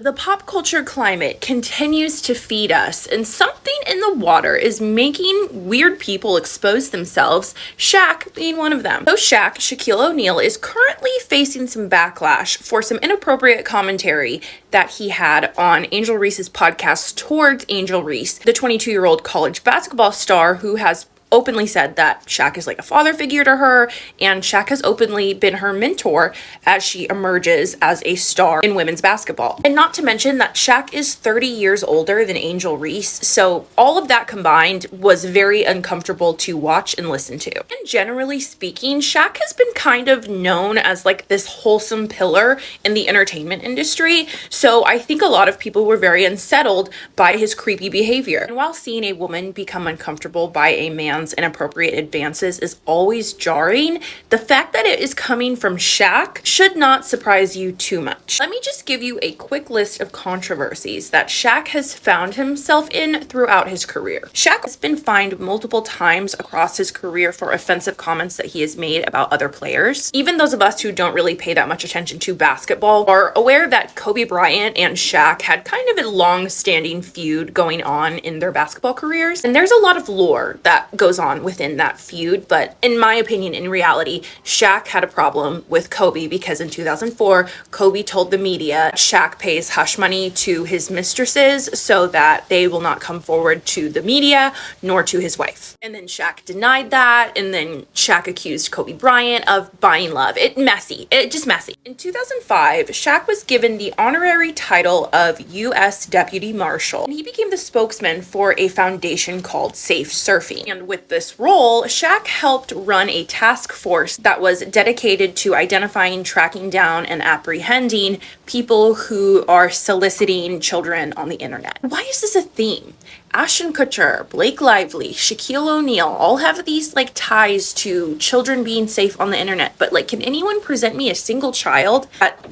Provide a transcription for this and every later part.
The pop culture climate continues to feed us, and something in the water is making weird people expose themselves, Shaq being one of them. So Shaq, Shaquille O'Neal, is currently facing some backlash for some inappropriate commentary that he had on Angel Reese's podcast towards Angel Reese, the 22-year-old college basketball star who has openly said that Shaq is like a father figure to her, and Shaq has openly been her mentor as she emerges as a star in women's basketball. And not to mention that Shaq is 30 years older than Angel Reese, so all of that combined was very uncomfortable to watch and listen to. And generally speaking, Shaq has been kind of known as like this wholesome pillar in the entertainment industry, so I think a lot of people were very unsettled by his creepy behavior. And while seeing a woman become uncomfortable by a man's inappropriate advances is always jarring, the fact that it is coming from Shaq should not surprise you too much. Let me just give you a quick list of controversies that Shaq has found himself in throughout his career. Shaq has been fined multiple times across his career for offensive comments that he has made about other players. Even those of us who don't really pay that much attention to basketball are aware that Kobe Bryant and Shaq had kind of a long-standing feud going on in their basketball careers, and there's a lot of lore that goes on within that feud, but in my opinion, in reality, Shaq had a problem with Kobe because in 2004, Kobe told the media Shaq pays hush money to his mistresses so that they will not come forward to the media nor to his wife. And then Shaq denied that, and then Shaq accused Kobe Bryant of buying love. Just messy. In 2005, Shaq was given the honorary title of U.S. Deputy Marshal, and he became the spokesman for a foundation called Safe Surfing. And with this role, Shaq helped run a task force that was dedicated to identifying, tracking down, and apprehending people who are soliciting children on the internet. Why is this a theme? Ashton Kutcher, Blake Lively, Shaquille O'Neal all have these like ties to children being safe on the internet, but like, can anyone present me a single child that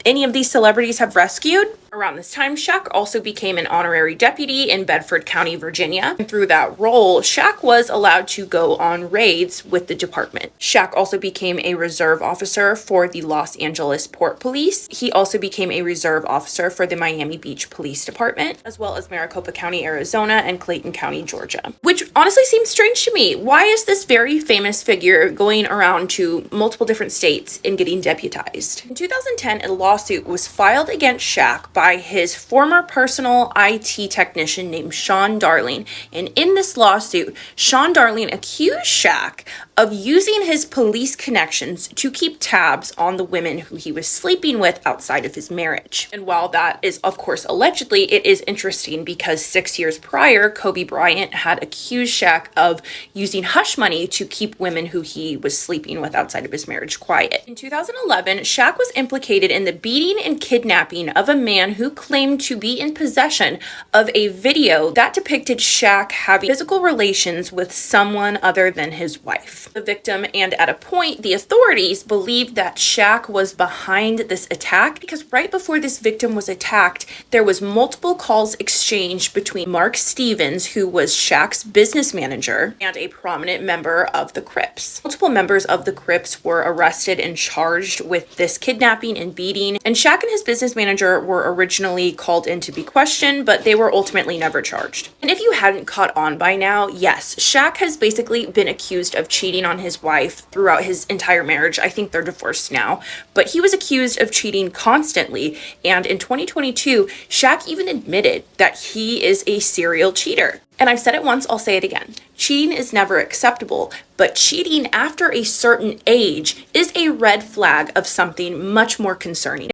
any of these celebrities have rescued? Around this time, Shaq also became an honorary deputy in Bedford County, Virginia. And through that role, Shaq was allowed to go on raids with the department. Shaq also became a reserve officer for the Los Angeles Port Police. He also became a reserve officer for the Miami Beach Police Department, as well as Maricopa County, Arizona, and Clayton County, Georgia. Which honestly seems strange to me. Why is this very famous figure going around to multiple different states and getting deputized? In 2010, a lawsuit was filed against Shaq by his former personal IT technician named Sean Darling. And in this lawsuit, Sean Darling accused Shaq of using his police connections to keep tabs on the women who he was sleeping with outside of his marriage. And while that is, of course, allegedly, it is interesting because 6 years prior, Kobe Bryant had accused Shaq of using hush money to keep women who he was sleeping with outside of his marriage quiet. In 2011, Shaq was implicated in the beating and kidnapping of a man who claimed to be in possession of a video that depicted Shaq having physical relations with someone other than his wife. The victim, and at a point, the authorities believed that Shaq was behind this attack because right before this victim was attacked, there was multiple calls exchanged between Mark Stevens, who was Shaq's business manager, and a prominent member of the Crips. Multiple members of the Crips were arrested and charged with this kidnapping and beating, and Shaq and his business manager were originally called in to be questioned, but they were ultimately never charged. And if you hadn't caught on by now, yes, Shaq has basically been accused of cheating on his wife throughout his entire marriage. I think they're divorced now, but he was accused of cheating constantly. And in 2022, Shaq even admitted that he is a serial cheater. And I've said it once, I'll say it again. Cheating is never acceptable, but cheating after a certain age is a red flag of something much more concerning.